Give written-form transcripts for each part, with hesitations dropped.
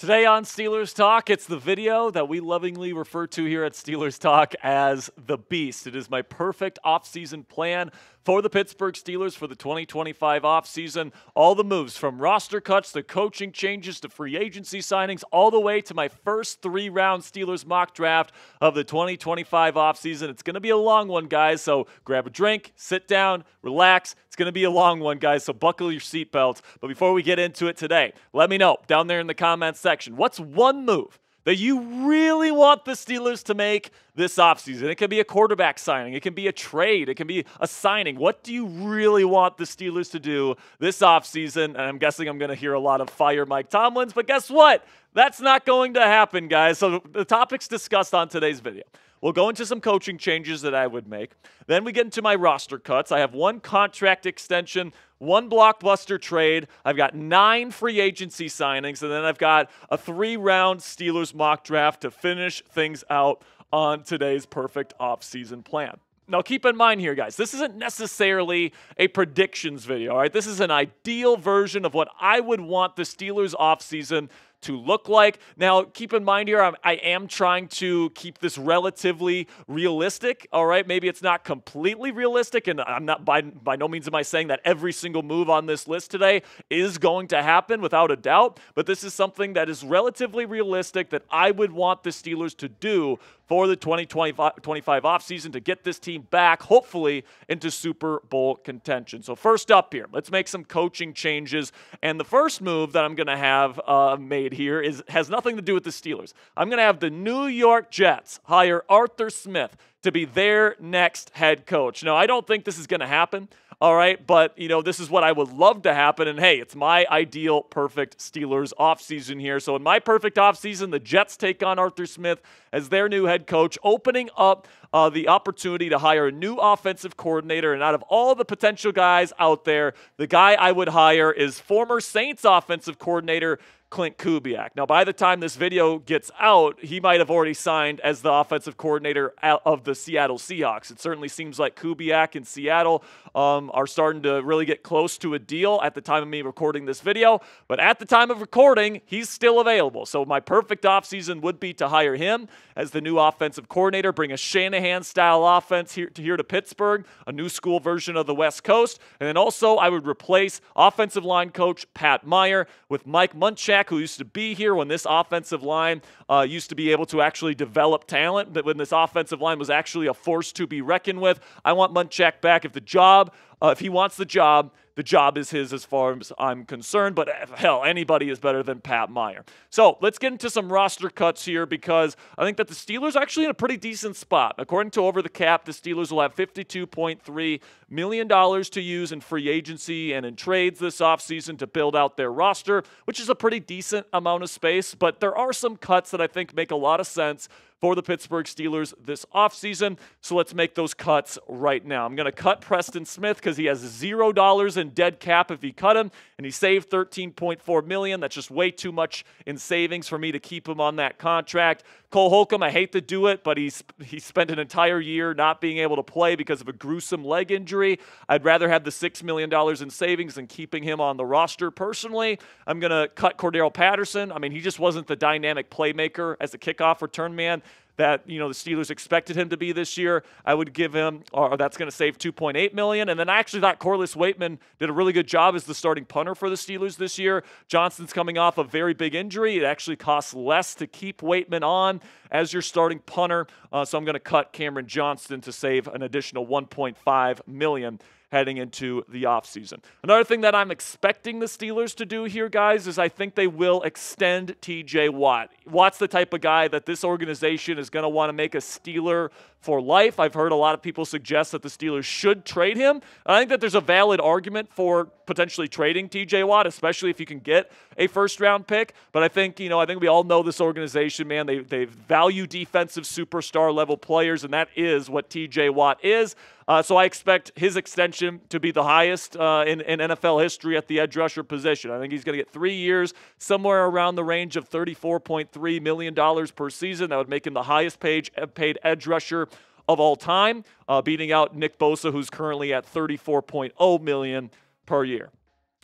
Today on Steelers Talk, it's the video that we lovingly refer to here at Steelers Talk as the Beast. It is my perfect offseason plan for the Pittsburgh Steelers for the 2025 offseason. All the moves from roster cuts to coaching changes to free agency signings, all the way to my first three-round Steelers mock draft of the 2025 offseason. It's going to be a long one, guys, so grab a drink, sit down, relax. It's going to be a long one, guys, so buckle your seatbelts. But before we get into it today, let me know down there in the comments section, what's one move that you really want the Steelers to make this offseason? It can be a quarterback signing. It can be a trade. It can be a signing. What do you really want the Steelers to do this offseason? And I'm guessing I'm going to hear a lot of fire Mike Tomlins, but guess what? That's not going to happen, guys. So the topics discussed on today's video. We'll go into some coaching changes that I would make. Then we get into my roster cuts. I have one contract extension, one blockbuster trade. I've got 9 free agency signings, and then I've got a 3-round Steelers mock draft to finish things out on today's perfect offseason plan. Now, keep in mind here, guys, this isn't necessarily a predictions video, all right? This is an ideal version of what I would want the Steelers offseason to look like. Now, keep in mind here, I am trying to keep this relatively realistic, all right? Maybe it's not completely realistic, and I'm not by no means am I saying that every single move on this list today is going to happen without a doubt, but this is something that is relatively realistic that I would want the Steelers to do for the 2025 offseason to get this team back, hopefully, into Super Bowl contention. So first up here, let's make some coaching changes. And the first move that I'm going to have made here has nothing to do with the Steelers. I'm going to have the New York Jets hire Arthur Smith to be their next head coach. Now, I don't think this is going to happen, all right? But, this is what I would love to happen. And, hey, it's my ideal perfect Steelers offseason here. So in my perfect offseason, the Jets take on Arthur Smith as their new head coach, opening up the opportunity to hire a new offensive coordinator. And out of all the potential guys out there, the guy I would hire is former Saints offensive coordinator Clint Kubiak. Now, by the time this video gets out, he might have already signed as the offensive coordinator of the Seattle Seahawks. It certainly seems like Kubiak and Seattle are starting to really get close to a deal at the time of me recording this video. But at the time of recording, he's still available. So my perfect offseason would be to hire him as the new offensive coordinator, bring a Shanahan-style offense here to Pittsburgh, a new school version of the West Coast. And then also I would replace offensive line coach Pat Meyer with Mike Munchak, who used to be here when this offensive line used to be able to actually develop talent, but when this offensive line was actually a force to be reckoned with. I want Munchak back. If he wants the job is his as far as I'm concerned, but hell, anybody is better than Pat Meyer. So let's get into some roster cuts here because I think that the Steelers are actually in a pretty decent spot. According to Over the Cap, the Steelers will have $52.3 million to use in free agency and in trades this offseason to build out their roster, which is a pretty decent amount of space, but there are some cuts that I think make a lot of sense for the Pittsburgh Steelers this offseason. So let's make those cuts right now. I'm going to cut Preston Smith because he has $0 in dead cap if he cut him, and he saved $13.4 million. That's just way too much in savings for me to keep him on that contract. Cole Holcomb, I hate to do it, but he spent an entire year not being able to play because of a gruesome leg injury. I'd rather have the $6 million in savings than keeping him on the roster personally. I'm going to cut Cordero Patterson. I mean, he just wasn't the dynamic playmaker as a kickoff return man that the Steelers expected him to be this year. I would give him, or that's going to save $2.8 million. And then I actually thought Corliss Waitman did a really good job as the starting punter for the Steelers this year. Johnson's coming off a very big injury. It actually costs less to keep Waitman on as your starting punter. So I'm going to cut Cameron Johnston to save an additional $1.5 million heading into the offseason. Another thing that I'm expecting the Steelers to do here, guys, is I think they will extend T.J. Watt. Watt's the type of guy that this organization is going to want to make a Steeler for life. I've heard a lot of people suggest that the Steelers should trade him. I think that there's a valid argument for potentially trading T.J. Watt, especially if you can get a first-round pick. But I think we all know this organization, man. They value defensive superstar level players, and that is what T.J. Watt is. So I expect his extension to be the highest in NFL history at the edge rusher position. I think he's going to get 3 years, somewhere around the range of $34.3 million per season. That would make him the highest paid edge rusher of all time, beating out Nick Bosa, who's currently at $34.0 million per year.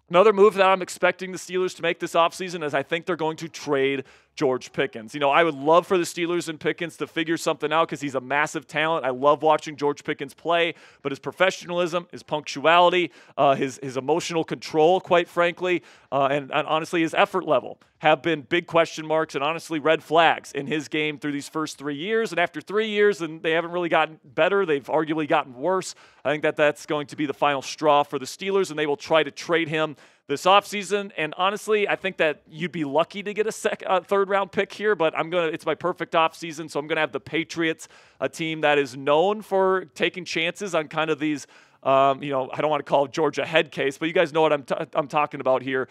Another move that I'm expecting the Steelers to make this offseason is I think they're going to trade George Pickens. I would love for the Steelers and Pickens to figure something out because he's a massive talent. I love watching George Pickens play, but his professionalism, his punctuality, his emotional control, quite frankly, and honestly his effort level have been big question marks and honestly red flags in his game through these first 3 years. And after 3 years, and they haven't really gotten better. They've arguably gotten worse. I think that that's going to be the final straw for the Steelers, and they will try to trade him this offseason. And honestly, I think that you'd be lucky to get a third-round pick here, but it's my perfect offseason, so I'm going to have the Patriots, a team that is known for taking chances on kind of these I don't want to call Georgia a head case, but you guys know what I'm talking about here.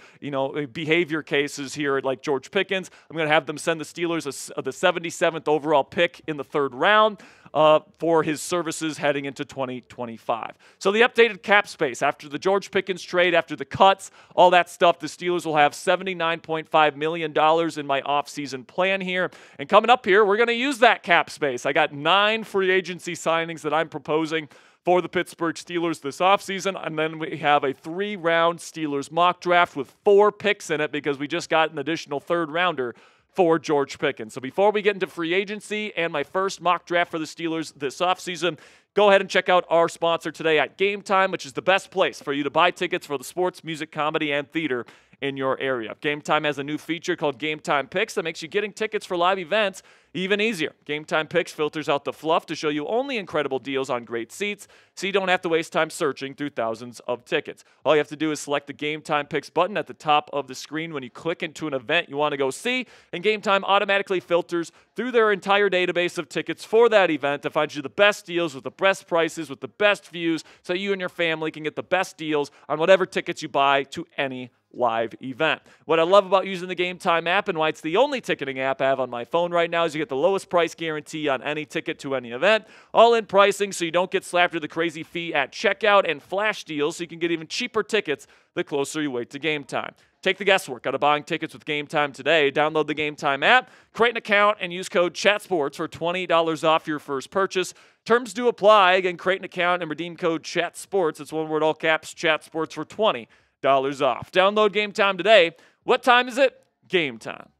Behavior cases here like George Pickens. I'm going to have them send the Steelers the 77th overall pick in the 3rd round for his services heading into 2025. So the updated cap space after the George Pickens trade, after the cuts, all that stuff, the Steelers will have $79.5 million in my offseason plan here. And coming up here, we're going to use that cap space. I got 9 free agency signings that I'm proposing for the Pittsburgh Steelers this offseason. And then we have a 3-round Steelers mock draft with 4 picks in it because we just got an additional 3rd rounder for George Pickens. So before we get into free agency and my first mock draft for the Steelers this offseason, go ahead and check out our sponsor today at GameTime, which is the best place for you to buy tickets for the sports, music, comedy, and theater in your area. GameTime has a new feature called GameTime Picks that makes you getting tickets for live events even easier. GameTime Picks filters out the fluff to show you only incredible deals on great seats, so you don't have to waste time searching through thousands of tickets. All you have to do is select the GameTime Picks button at the top of the screen when you click into an event you want to go see, and GameTime automatically filters through their entire database of tickets for that event to find you the best deals with the best prices, with the best views, so you and your family can get the best deals on whatever tickets you buy to any live event. What I love about using the GameTime app and why it's the only ticketing app I have on my phone right now is you get the lowest price guarantee on any ticket to any event, all-in pricing so you don't get slapped with a crazy fee at checkout, and flash deals so you can get even cheaper tickets the closer you wait to game time. Take the guesswork out of buying tickets with GameTime today. Download the GameTime app, create an account, and use code CHATSPORTS for $20 off your first purchase. Terms do apply. Again, create an account and redeem code CHATSPORTS. It's one word, all caps, CHATSPORTS for $20 off. Download GameTime today. What time is it? Game time.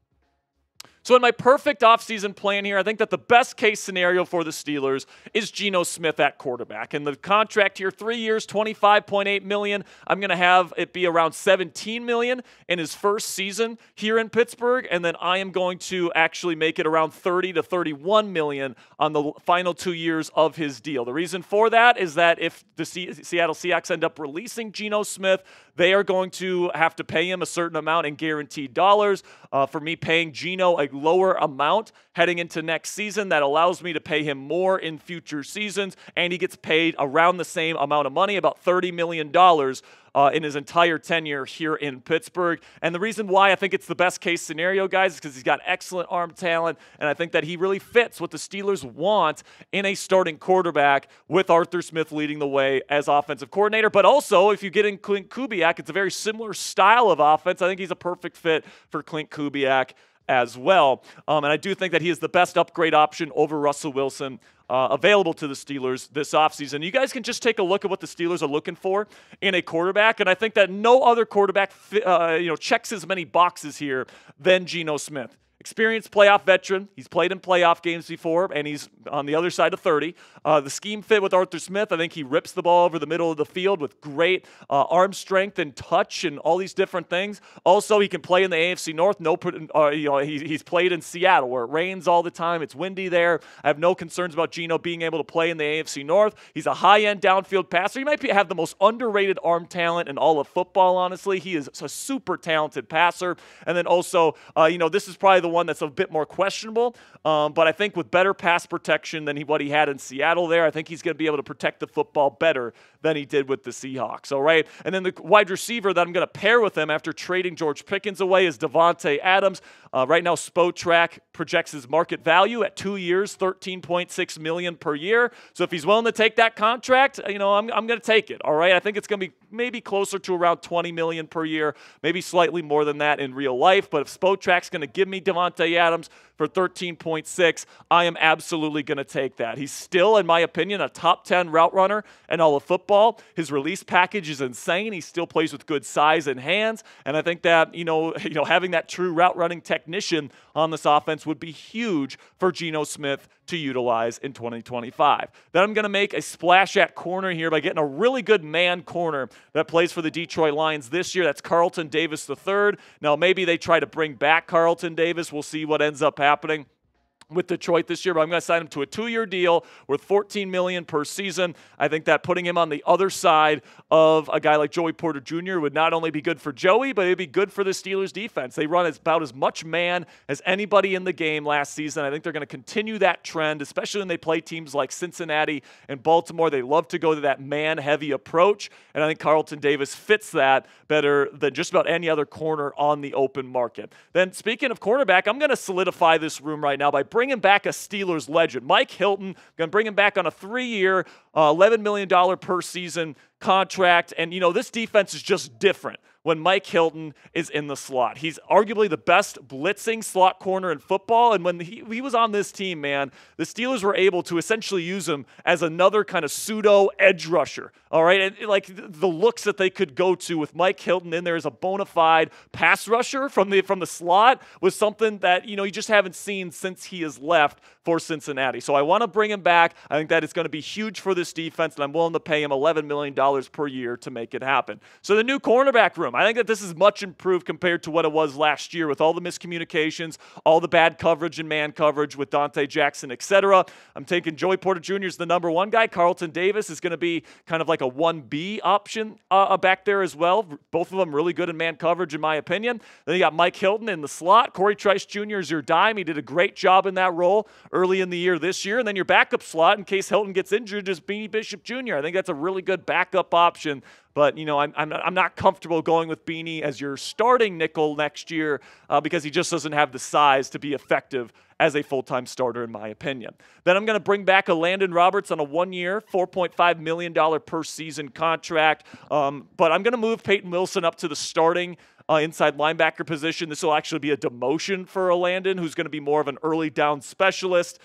So in my perfect offseason plan here, I think that the best case scenario for the Steelers is Geno Smith at quarterback. And the contract here, 3 years, $25.8 million. I'm going to have it be around $17 million in his first season here in Pittsburgh. And then I am going to actually make it around $30 to $31 million on the final 2 years of his deal. The reason for that is that if the Seattle Seahawks end up releasing Geno Smith, they are going to have to pay him a certain amount in guaranteed dollars. For me, paying Geno a lower amount heading into next season, that allows me to pay him more in future seasons, and he gets paid around the same amount of money, about $30 million in his entire tenure here in Pittsburgh. And the reason why I think it's the best case scenario, guys, is because he's got excellent arm talent, and I think that he really fits what the Steelers want in a starting quarterback with Arthur Smith leading the way as offensive coordinator. But also, if you get in Clint Kubiak, it's a very similar style of offense. I think he's a perfect fit for Clint Kubiak as well. And I do think that he is the best upgrade option over Russell Wilson available to the Steelers this offseason. You guys can just take a look at what the Steelers are looking for in a quarterback, and I think that no other quarterback checks as many boxes here than Geno Smith. Experienced playoff veteran. He's played in playoff games before, and he's on the other side of 30. The scheme fit with Arthur Smith. I think he rips the ball over the middle of the field with great arm strength and touch and all these different things. Also, he can play in the AFC North. He's played in Seattle where it rains all the time. It's windy there. I have no concerns about Geno being able to play in the AFC North. He's a high-end downfield passer. He might have the most underrated arm talent in all of football, honestly. He is a super talented passer. And then also, this is probably the one that's a bit more questionable, but I think with better pass protection than what he had in Seattle there, I think he's going to be able to protect the football better than he did with the Seahawks. All right, and then the wide receiver that I'm going to pair with him after trading George Pickens away is Devonte Adams. Right now, Spotrac projects his market value at 2 years, $13.6 million per year. So if he's willing to take that contract, I'm going to take it. All right, I think it's going to be maybe closer to around $20 million per year, maybe slightly more than that in real life. But if Spotrac's going to give me Devonte Adams for 13.6, I am absolutely going to take that. He's still, in my opinion, a top 10 route runner in all of football. His release package is insane. He still plays with good size and hands, and I think that having that true route running technician on this offense would be huge for Geno Smith to utilize in 2025. Then I'm going to make a splash at corner here by getting a really good man corner that plays for the Detroit Lions this year. That's Carlton Davis III. Now, maybe they try to bring back Carlton Davis. We'll see what ends up happening with Detroit this year, but I'm going to sign him to a 2-year deal worth $14 million per season. I think that putting him on the other side of a guy like Joey Porter Jr. would not only be good for Joey, but it'd be good for the Steelers defense. They run about as much man as anybody in the game last season. I think they're going to continue that trend, especially when they play teams like Cincinnati and Baltimore. They love to go to that man-heavy approach, and I think Carlton Davis fits that better than just about any other corner on the open market. Then, speaking of cornerback, I'm going to solidify this room right now by bringing back a Steelers legend. Mike Hilton, going to bring him back on a 3-year, $11 million per season contract. And, this defense is just different when Mike Hilton is in the slot. He's arguably the best blitzing slot corner in football. And when he was on this team, man, the Steelers were able to essentially use him as another kind of pseudo edge rusher. All right. And like the looks that they could go to with Mike Hilton in there as a bona fide pass rusher from the slot was something that, you just haven't seen since he has left for Cincinnati. So I want to bring him back. I think that it's going to be huge for this defense, and I'm willing to pay him $11 million per year to make it happen. So the new cornerback room, I think that this is much improved compared to what it was last year with all the miscommunications, all the bad coverage and man coverage with Dante Jackson, etc. I'm taking Joey Porter Jr. as the number 1 guy. Carlton Davis is going to be kind of like a 1B option back there as well. Both of them really good in man coverage, in my opinion. Then you got Mike Hilton in the slot. Corey Trice Jr. is your dime. He did a great job in that role early in the year this year. And then your backup slot, in case Hilton gets injured, is Beanie Bishop Jr. I think that's a really good backup option. But, I'm not comfortable going with Beanie as your starting nickel next year because he just doesn't have the size to be effective as a full-time starter, in my opinion. Then I'm going to bring back a Landon Roberts on a 1-year, $4.5 million per season contract. But I'm going to move Peyton Wilson up to the starting inside linebacker position. This will actually be a demotion for a Landon, who's going to be more of an early down specialist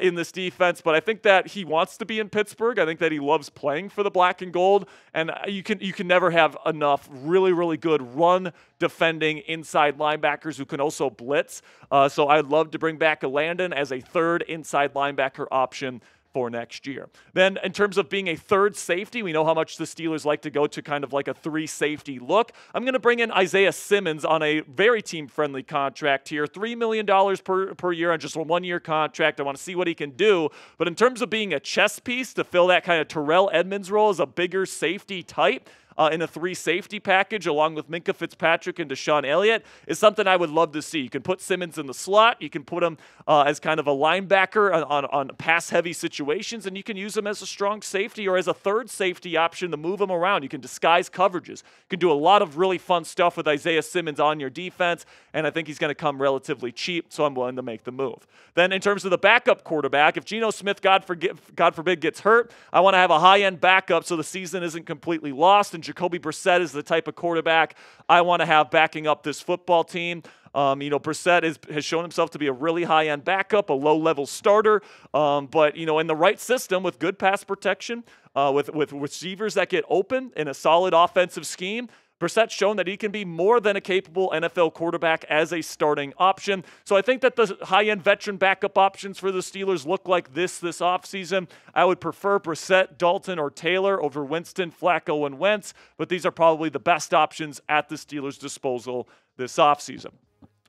in this defense. But I think that he wants to be in Pittsburgh. I think that he loves playing for the black and gold. And you can never have enough really, really good run defending inside linebackers who can also blitz. So I'd love to bring back a Landon as a third inside linebacker option for next year. Then in terms of being a third safety, we know how much the Steelers like to go to kind of like a 3-safety look. I'm going to bring in Isaiah Simmons on a very team-friendly contract here, $3 million per year on just a 1-year contract. I want to see what he can do. But in terms of being a chess piece to fill that kind of Terrell Edmunds role as a bigger safety type, in a 3-safety package along with Minkah Fitzpatrick and Deshaun Elliott is something I would love to see. You can put Simmons in the slot. You can put him as kind of a linebacker on pass-heavy situations, and you can use him as a strong safety or as a third safety option to move him around. You can disguise coverages. You can do a lot of really fun stuff with Isaiah Simmons on your defense, and I think he's going to come relatively cheap, so I'm willing to make the move. Then in terms of the backup quarterback, if Geno Smith, God forbid, gets hurt, I want to have a high-end backup so the season isn't completely lost, and Jacoby Brissett is the type of quarterback I want to have backing up this football team. Brissett has shown himself to be a really high-end backup, a low-level starter. But in the right system with good pass protection, with receivers that get open in a solid offensive scheme, Brissett's shown that he can be more than a capable NFL quarterback as a starting option. So I think that the high-end veteran backup options for the Steelers look like this offseason. I would prefer Brissett, Dalton, or Taylor over Winston, Flacco, and Wentz, but these are probably the best options at the Steelers' disposal this offseason.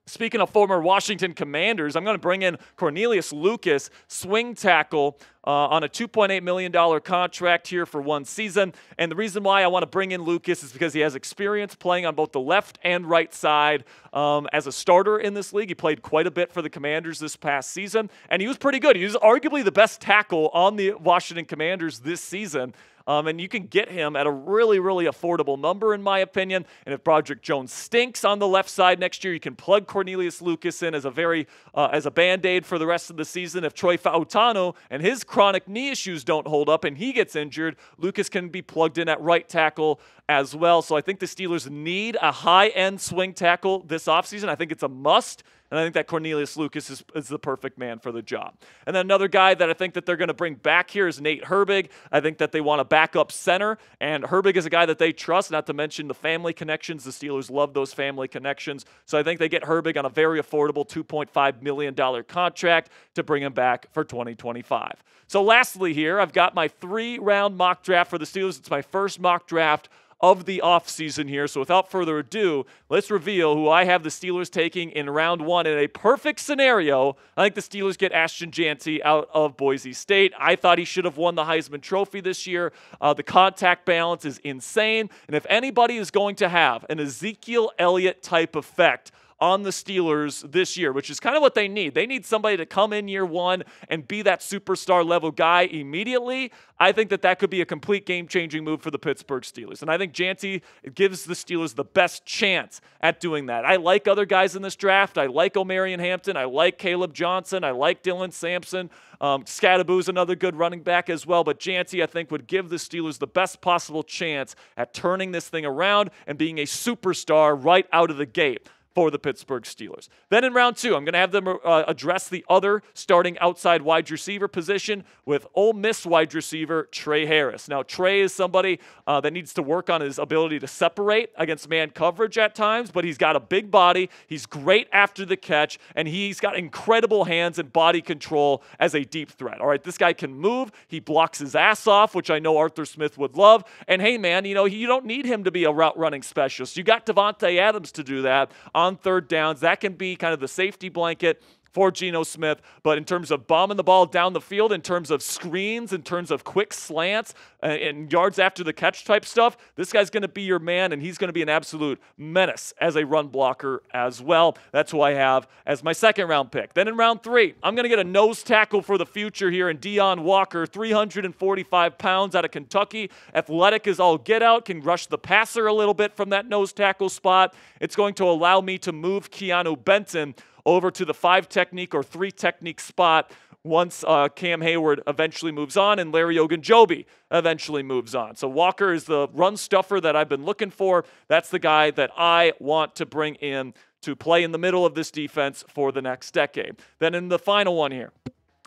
Speaking of former Washington Commanders, I'm going to bring in Cornelius Lucas, swing tackle, on a $2.8 million contract here for 1 season. And the reason why I want to bring in Lucas is because he has experience playing on both the left and right side as a starter in this league. He played quite a bit for the Commanders this past season, and he was pretty good. He was arguably the best tackle on the Washington Commanders this season. And you can get him at a really, really affordable number, in my opinion. And if Broderick Jones stinks on the left side next year, you can plug Cornelius Lucas in as a Band-Aid for the rest of the season. If Troy Fautanu and his chronic knee issues don't hold up and he gets injured, Lucas can be plugged in at right tackle as well. So I think the Steelers need a high-end swing tackle this offseason. I think it's a must. And I think that Cornelius Lucas is the perfect man for the job. And then another guy that I think that they're going to bring back here is Nate Herbig. I think that they want a backup center, and Herbig is a guy that they trust, not to mention the family connections. The Steelers love those family connections. So I think they get Herbig on a very affordable $2.5 million contract to bring him back for 2025. So lastly here, I've got my 3-round mock draft for the Steelers. It's my first mock draft of the offseason here. So without further ado, let's reveal who I have the Steelers taking in round 1. In a perfect scenario, I think the Steelers get Ashton Jeanty out of Boise State. I thought he should have won the Heisman Trophy this year. The contact balance is insane. And if anybody is going to have an Ezekiel Elliott type effect on the Steelers this year, which is kind of what they need. They need somebody to come in year 1 and be that superstar level guy immediately. I think that could be a complete game-changing move for the Pittsburgh Steelers. And I think Jeanty gives the Steelers the best chance at doing that. I like other guys in this draft. I like Omarion Hampton. I like Caleb Johnson. I like Dylan Sampson. Scadaboo's another good running back as well. But Jeanty, I think, would give the Steelers the best possible chance at turning this thing around and being a superstar right out of the gate for the Pittsburgh Steelers. Then in round 2, I'm going to have them address the other starting outside wide receiver position with Ole Miss wide receiver Trey Harris. Now, Trey is somebody that needs to work on his ability to separate against man coverage at times, but he's got a big body. He's great after the catch, and he's got incredible hands and body control as a deep threat. All right, this guy can move. He blocks his ass off, which I know Arthur Smith would love. And hey, man, you don't need him to be a route running specialist. You got Devonte Adams to do that on third downs. That can be kind of the safety blanket for Geno Smith, but in terms of bombing the ball down the field, in terms of screens, in terms of quick slants, and yards after the catch type stuff, this guy's going to be your man, and he's going to be an absolute menace as a run blocker as well. That's who I have as my second round pick. Then in round 3, I'm going to get a nose tackle for the future here in Deion Walker, 345 pounds out of Kentucky, athletic as all get out, can rush the passer a little bit from that nose tackle spot. It's going to allow me to move Keanu Benton over to the 5 technique or 3 technique spot once Cam Hayward eventually moves on and Larry Ogunjobi eventually moves on. So Walker is the run stuffer that I've been looking for. That's the guy that I want to bring in to play in the middle of this defense for the next decade. Then in the final one here,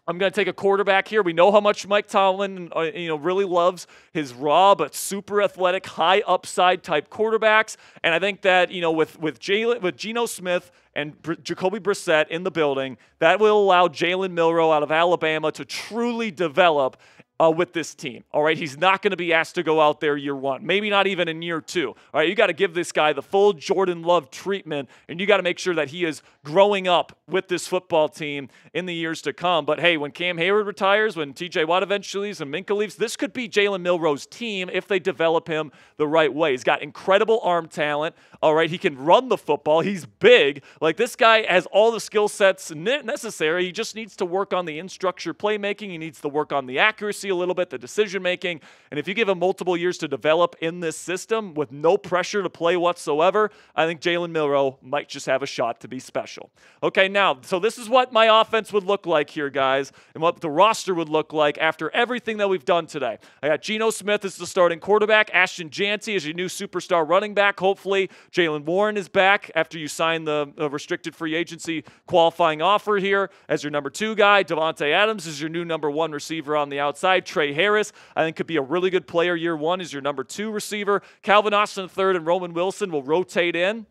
I'm going to take a quarterback here. We know how much Mike Tomlin really loves his raw but super athletic, high upside type quarterbacks. And I think that with Geno Smith and Jacoby Brissett in the building, that will allow Jalen Milroe out of Alabama to truly develop with this team. All right, he's not going to be asked to go out there year 1, maybe not even in year 2. All right, you got to give this guy the full Jordan Love treatment, and you got to make sure that he is growing up with this football team in the years to come. But hey, when Cam Hayward retires, when TJ Watt eventually leaves and Minkah leaves, this could be Jalen Milroe's team if they develop him the right way. He's got incredible arm talent. All right, he can run the football. He's big. Like, this guy has all the skill sets necessary. He just needs to work on the in-structure playmaking. He needs to work on the accuracy a little bit, the decision-making. And if you give him multiple years to develop in this system with no pressure to play whatsoever, I think Jalen Milroe might just have a shot to be special. Okay, now, so this is what my offense would look like here, guys, and what the roster would look like after everything that we've done today. I got Geno Smith as the starting quarterback, Ashton Jeanty as your new superstar running back. Hopefully, Jalen Warren is back after you sign the restricted free agency qualifying offer here as your number 2 guy. Devonte Adams is your new number 1 receiver on the outside. Trey Harris, I think, could be a really good player year 1 as your number 2 receiver. Calvin Austin III and Roman Wilson will rotate in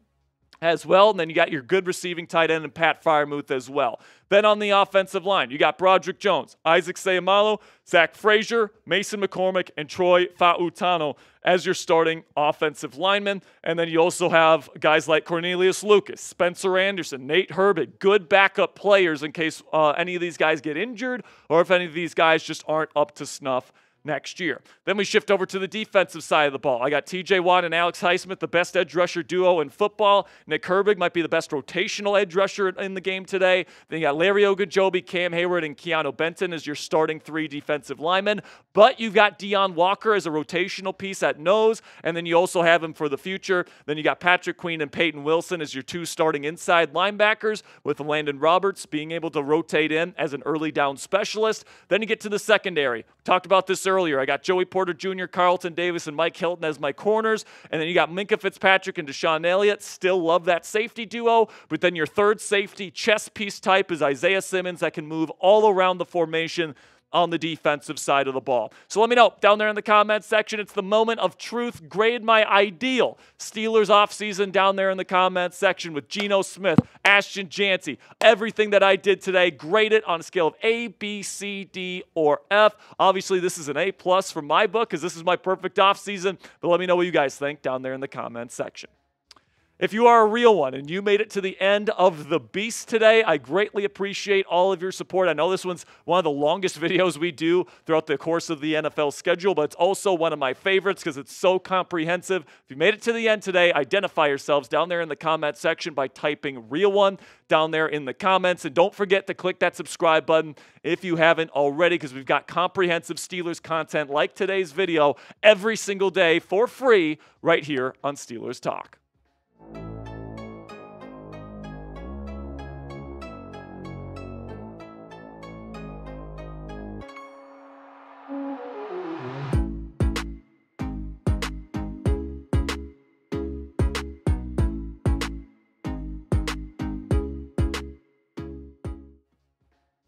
as well. And then you got your good receiving tight end and Pat Freiermuth as well. Then on the offensive line, you got Broderick Jones, Isaac Seumalo, Zach Frazier, Mason McCormick, and Troy Fautano as your starting offensive linemen. And then you also have guys like Cornelius Lucas, Spencer Anderson, Nate Herbig, good backup players in case any of these guys get injured or if any of these guys just aren't up to snuff next year. Then we shift over to the defensive side of the ball. I got TJ Watt and Alex Highsmith, the best edge rusher duo in football. Nick Herbig might be the best rotational edge rusher in the game today. Then you got Larry Ogunjobi, Cam Hayward, and Keanu Benton as your starting 3 defensive linemen. But you've got Deion Walker as a rotational piece at nose, and then you also have him for the future. Then you got Patrick Queen and Peyton Wilson as your 2 starting inside linebackers, with Landon Roberts being able to rotate in as an early down specialist. Then you get to the secondary. We talked about this earlier. I got Joey Porter Jr., Carlton Davis, and Mike Hilton as my corners. And then you got Minkah Fitzpatrick and Deshaun Elliott. Still love that safety duo. But then your third safety chess piece type is Isaiah Simmons that can move all around the formation on the defensive side of the ball. So let me know down there in the comments section. It's the moment of truth. Grade my ideal Steelers offseason down there in the comments section with Geno Smith, Ashton Jancy, everything that I did today. Grade it on a scale of A, B, C, D, or F. Obviously, this is an A+ from my book because this is my perfect offseason. But let me know what you guys think down there in the comments section. If you are a real one and you made it to the end of the beast today, I greatly appreciate all of your support. I know this one's one of the longest videos we do throughout the course of the NFL schedule, but it's also one of my favorites because it's so comprehensive. If you made it to the end today, identify yourselves down there in the comment section by typing real one down there in the comments. And don't forget to click that subscribe button if you haven't already, because we've got comprehensive Steelers content like today's video every single day for free right here on Steelers Talk.